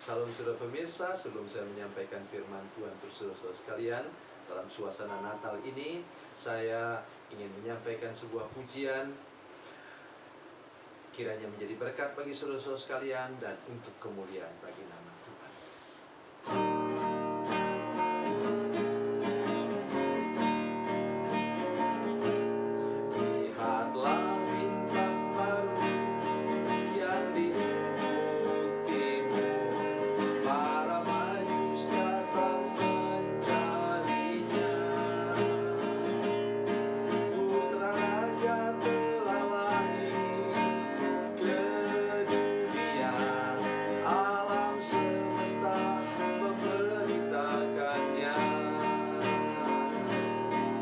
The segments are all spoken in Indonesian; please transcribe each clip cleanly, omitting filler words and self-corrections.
Salam saudara pemirsa, sebelum saya menyampaikan firman Tuhan untuk saudara-saudara sekalian, dalam suasana Natal ini, saya ingin menyampaikan sebuah pujian, kiranya menjadi berkat bagi saudara-saudara sekalian dan untuk kemuliaan bagi nama Tuhan. Lihatlah bintang baru yang di ufuk timur, para Majus datang mencarinya. Putra Raja telah lahir ke dunia, alam semesta memberitakannya.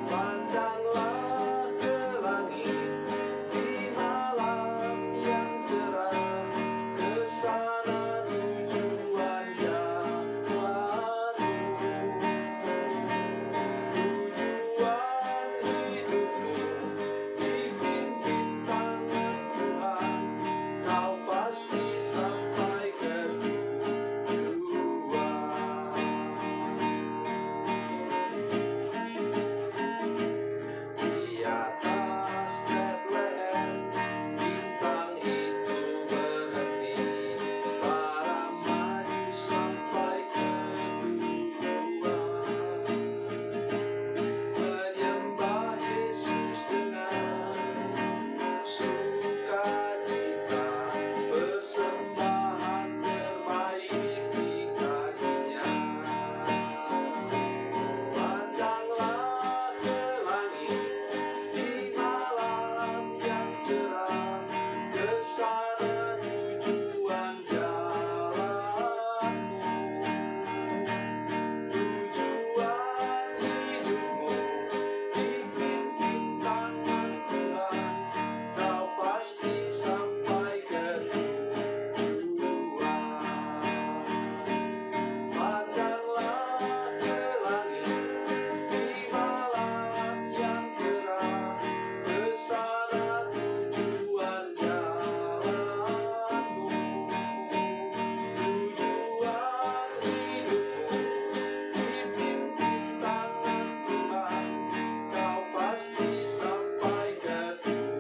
Pandanglah ke langit di malam yang cerah, ke sana tujuan jalanmu. Tujuan hidupmu dipimpin tangan Tuhan, kau pasti sampai ke tujuan. Di atas Bethlehem bintang itu berhenti, para Majus sampai ke tujuan. Menyembah Yesus dengan sukacita, persembahan terbaik dikasihnya. Pandanglah ke langit di malam yang cerah, ke sana tujuan jalanmu. Tujuan hidupmu dipimpin tangan Tuhan, kau pasti sampai ke tujuan. Pandanglah ke langit di malam yang cerah, ke sana tujuan jalanmu. Tujuan hidupmu dipimpin tangan Tuhan, kau pasti sampai ke tujuan.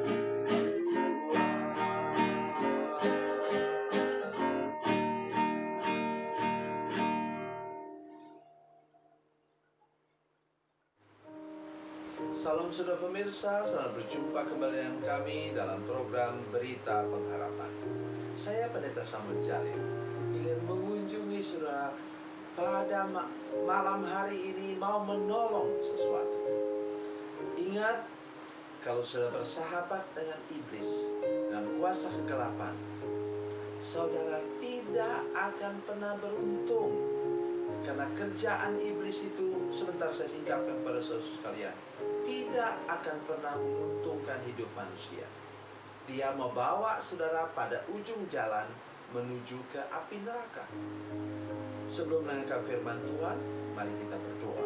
Salam saudara pemirsa, selamat berjumpa kembali dengan kami dalam program Berita Pengharapan. Saya Pendeta Samuel Jalil ingin mengunjungi saudara pada malam hari ini, mau menolong sesuatu. Ingat, kalau sudah bersahabat dengan iblis dan kuasa kegelapan, saudara tidak akan pernah beruntung. Karena kerjaan iblis itu, sebentar saya singkapkan pada saudara sekalian, tidak akan pernah menguntungkan hidup manusia. Dia membawa saudara pada ujung jalan menuju ke api neraka. Sebelum mendengarkan firman Tuhan, mari kita berdoa.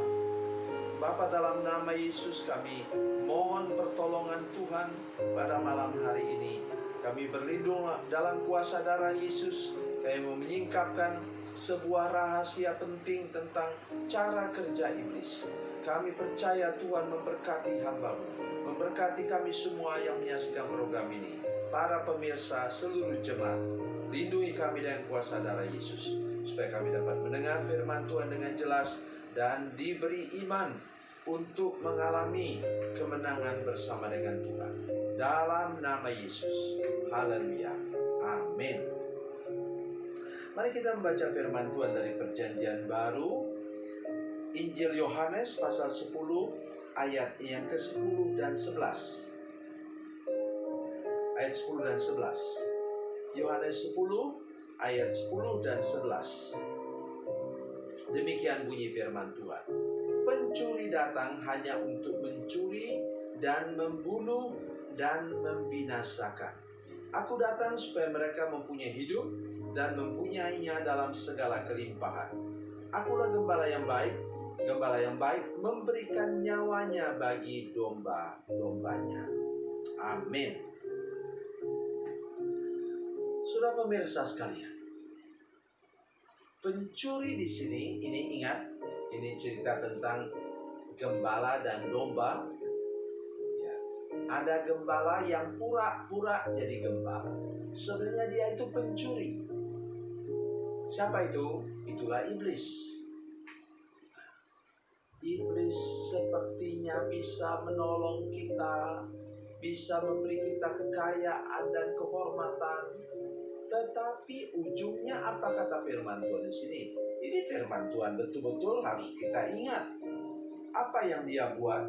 Bapa, dalam nama Yesus kami mohon pertolongan Tuhan pada malam hari ini. Kami berlindung dalam kuasa darah Yesus. Kami mau menyingkapkan sebuah rahasia penting tentang cara kerja iblis. Kami percaya Tuhan memberkati hamba-Mu, memberkati kami semua yang menyaksikan program ini, para pemirsa, seluruh jemaat. Lindungi kami dengan kuasa darah Yesus, supaya kami dapat mendengar firman Tuhan dengan jelas dan diberi iman untuk mengalami kemenangan bersama dengan Tuhan. Dalam nama Yesus, haleluya, amin. Mari kita membaca firman Tuhan dari Perjanjian Baru, Injil Yohanes pasal 10 ayat yang ke-10 dan 11. Ayat 10 dan 11. Yohanes 10 ayat 10 dan 11. Demikian bunyi firman Tuhan. Pencuri datang hanya untuk mencuri dan membunuh dan membinasakan. Aku datang supaya mereka mempunyai hidup dan mempunyainya dalam segala kelimpahan. Akulah gembala yang baik. Gembala yang baik memberikan nyawanya bagi domba-dombanya. Amin. Saudara pemirsa sekalian, Pencuri di sini, ini ingat, ini cerita tentang gembala dan domba. Ya. Ada gembala yang pura-pura jadi gembala. Sebenarnya dia itu pencuri. Siapa itu? Itulah iblis. Iblis sepertinya bisa menolong kita, bisa memberi kita kekayaan dan kehormatan. Tetapi ujungnya apa kata firman Tuhan di sini? Ini firman Tuhan betul-betul harus kita ingat. Apa yang dia buat?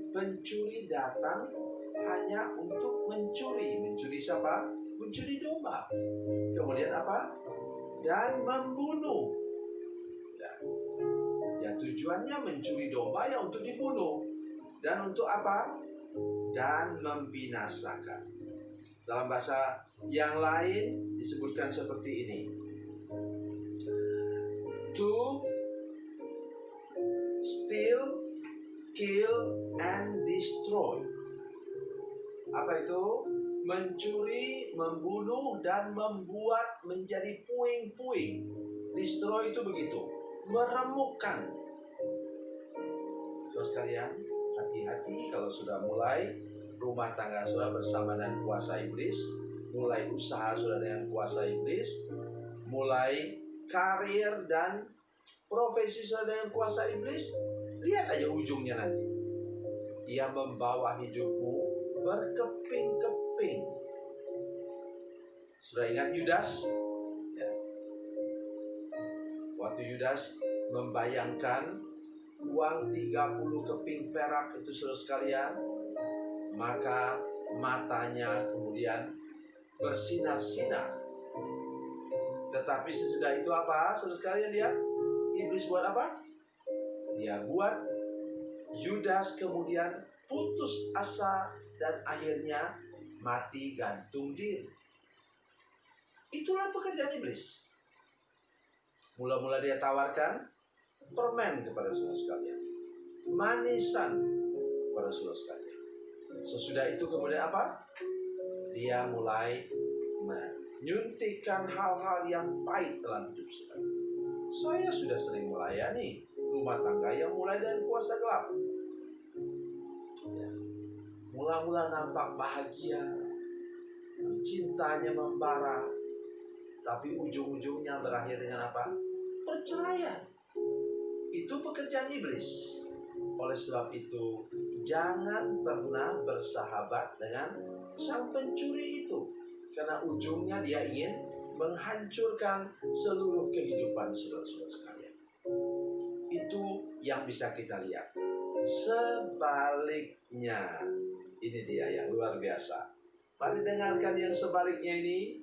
Pencuri datang hanya untuk mencuri. Mencuri siapa? Mencuri domba. Kemudian apa? Dan membunuh. Ya tujuannya mencuri domba ya untuk dibunuh. Dan untuk apa? Dan membinasakan. Dalam bahasa yang lain disebutkan seperti ini. To steal, kill, and destroy. Apa itu? Mencuri, membunuh, dan membuat menjadi puing-puing. Destroy itu begitu, meremukkan. Saudara sekalian, hati-hati kalau sudah mulai rumah tangga sudah bersama dengan kuasa iblis, mulai usaha sudah dengan kuasa iblis, mulai karir dan profesi sudah dengan kuasa iblis. Lihat aja ujungnya nanti. Dia membawa hidupmu berkeping-keping. Sudah ingat Yudas? Ya. Waktu Yudas membayangkan uang 30 keping perak itu saudara sekalian, maka matanya kemudian bersinar-sinar. Tetapi sesudah itu apa? Saudara sekalian lihat, iblis buat apa? Dia buat Yudas kemudian putus asa dan akhirnya mati gantung diri. Itulah pekerjaan iblis. Mula-mula dia tawarkan permen kepada saudara sekalian, manisan kepada saudara sekalian. Sesudah itu kemudian apa? Dia mulai menyuntikkan hal-hal yang pahit dalam hidup saudara. Saya sudah sering melayani rumah tangga yang mulai dari kuasa gelap. Ya. Mula-mula nampak bahagia, cintanya membara, tapi ujung-ujungnya berakhir dengan apa? Perceraian. Itu pekerjaan iblis. Oleh sebab itu, jangan pernah bersahabat dengan sang pencuri itu, karena ujungnya dia ingin menghancurkan seluruh kehidupan saudara-saudara sekalian. Itu yang bisa kita lihat. Sebaliknya, ini dia yang luar biasa. Mari dengarkan yang sebaliknya ini.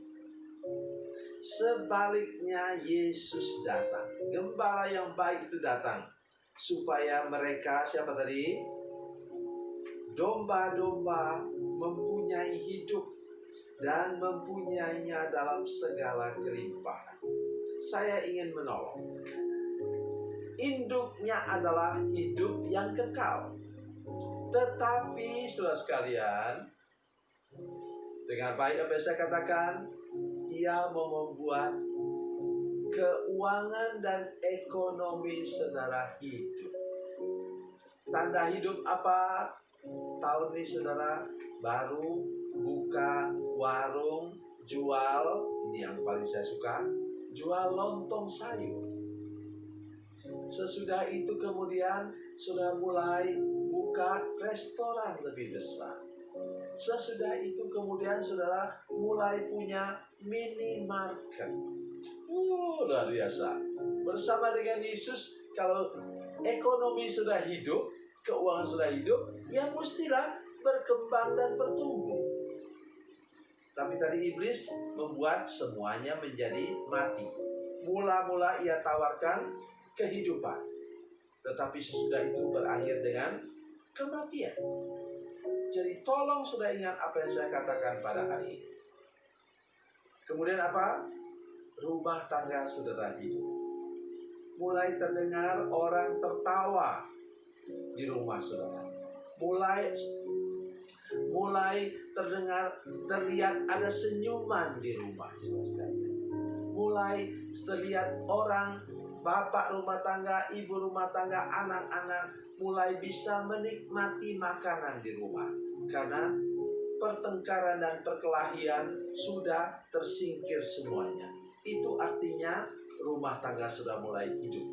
Sebaliknya Yesus datang. Gembala yang baik itu datang supaya mereka, siapa tadi? Domba-domba mempunyai hidup dan mempunyainya dalam segala kelimpahan. Saya ingin menolong. Induknya adalah hidup yang kekal. Tetapi saudara sekalian, dengan baik apa yang saya katakan, ia mau membuat keuangan dan ekonomi saudara hidup. Tanda hidup apa? Tahun ini saudara baru buka warung jual, ini yang paling saya suka, jual lontong sayur. Sesudah itu kemudian sudah mulai buka restoran lebih besar. Sesudah itu kemudian saudara mulai punya minimarket. Luar biasa. Bersama dengan Yesus, kalau ekonomi sudah hidup, keuangan sudah hidup, ya mestilah berkembang dan bertumbuh. Tapi tadi iblis membuat semuanya menjadi mati. Mula-mula ia tawarkan kehidupan, tetapi sesudah itu berakhir dengan kematian. Jadi tolong sudah ingat apa yang saya katakan pada hari ini. Kemudian apa? Rumah tangga saudara hidup. Mulai terdengar orang tertawa di rumah saudara. Mulai terdengar, terlihat ada senyuman di rumah saudara. mulai terlihat orang, bapak rumah tangga, ibu rumah tangga, anak-anak mulai bisa menikmati makanan di rumah. Karena pertengkaran dan perkelahian sudah tersingkir semuanya. Itu artinya rumah tangga sudah mulai hidup.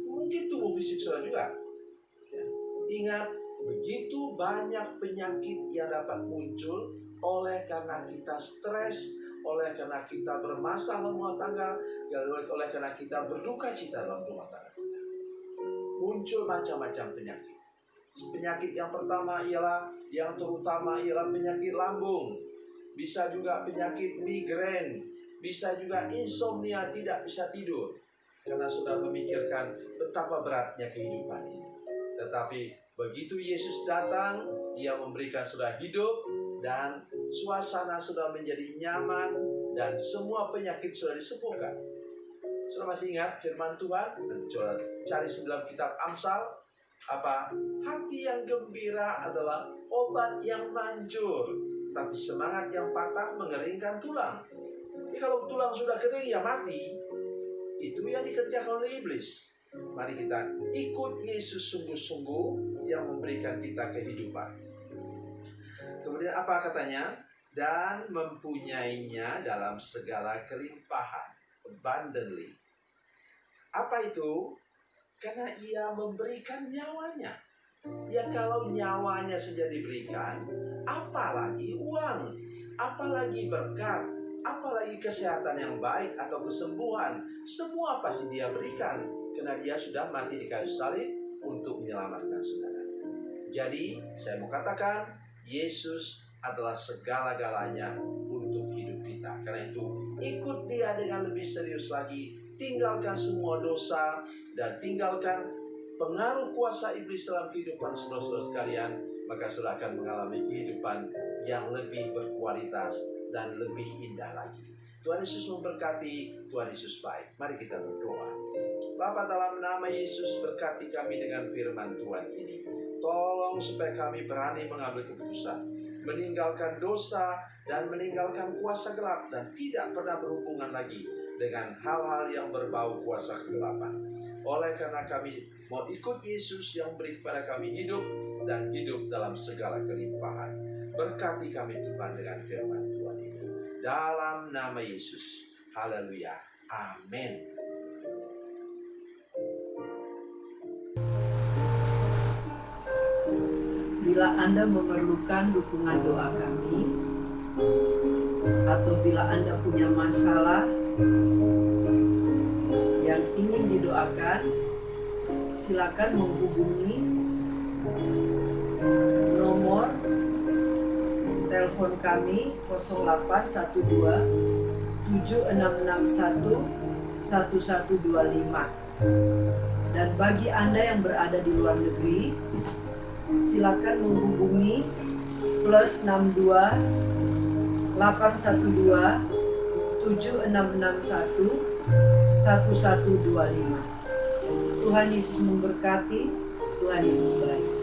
Mungkin tubuh fisik sudah juga. Ya. Ingat, begitu banyak penyakit yang dapat muncul oleh karena kita stres, oleh karena kita bermasalah rumah tangga, oleh karena kita berduka cita dalam rumah tangga. Muncul macam-macam penyakit. Penyakit yang pertama yang terutama ialah penyakit lambung. Bisa juga penyakit migrain. Bisa juga insomnia, tidak bisa tidur. Karena sudah memikirkan betapa beratnya kehidupan ini. Tetapi begitu Yesus datang, Ia memberikan sudah hidup, dan suasana sudah menjadi nyaman, dan semua penyakit sudah disembuhkan. Sudah masih ingat firman Tuhan? Coba cari dalam kitab Amsal. Apa? Hati yang gembira adalah obat yang manjur, tapi semangat yang patah mengeringkan tulang. Jadi kalau tulang sudah kering ya mati. Itu yang dikerjakan oleh iblis. Mari kita ikut Yesus sungguh-sungguh yang memberikan kita kehidupan. Kemudian apa katanya? Dan mempunyainya dalam segala kelimpahan, abundantly. Apa itu? Karena Ia memberikan nyawanya. Ya kalau nyawanya saja diberikan, apalagi uang, apalagi berkat, apalagi kesehatan yang baik atau kesembuhan, semua pasti Dia berikan. Karena Dia sudah mati di kayu salib untuk menyelamatkan saudara. Jadi saya mau katakan, Yesus adalah segala-galanya untuk hidup kita. Karena itu ikut Dia dengan lebih serius lagi. Tinggalkan semua dosa dan tinggalkan pengaruh kuasa iblis dalam kehidupan saudara-saudara sekalian, maka saudara akan mengalami kehidupan yang lebih berkualitas dan lebih indah lagi. Tuhan Yesus memberkati, Tuhan Yesus baik. Mari kita berdoa. Bapa, dalam nama Yesus, berkati kami dengan firman Tuhan ini. Tolong supaya kami berani mengambil keputusan, meninggalkan dosa dan meninggalkan kuasa gelap, dan tidak pernah berhubungan lagi dengan hal-hal yang berbau kuasa kegelapan. Oleh karena kami mau ikut Yesus yang beri kepada kami hidup, dan hidup dalam segala kelimpahan. Berkati kami Tuhan dengan firman Tuhan ini. Dalam nama Yesus. Haleluya. Amin. Bila Anda memerlukan dukungan doa kami, atau bila Anda punya masalah yang ingin didoakan, silakan menghubungi nomor telepon kami 0812 7661 1125. Dan bagi Anda yang berada di luar negeri, silakan menghubungi +62 812 7661 1125. Tuhan Yesus memberkati, Tuhan Yesus baik.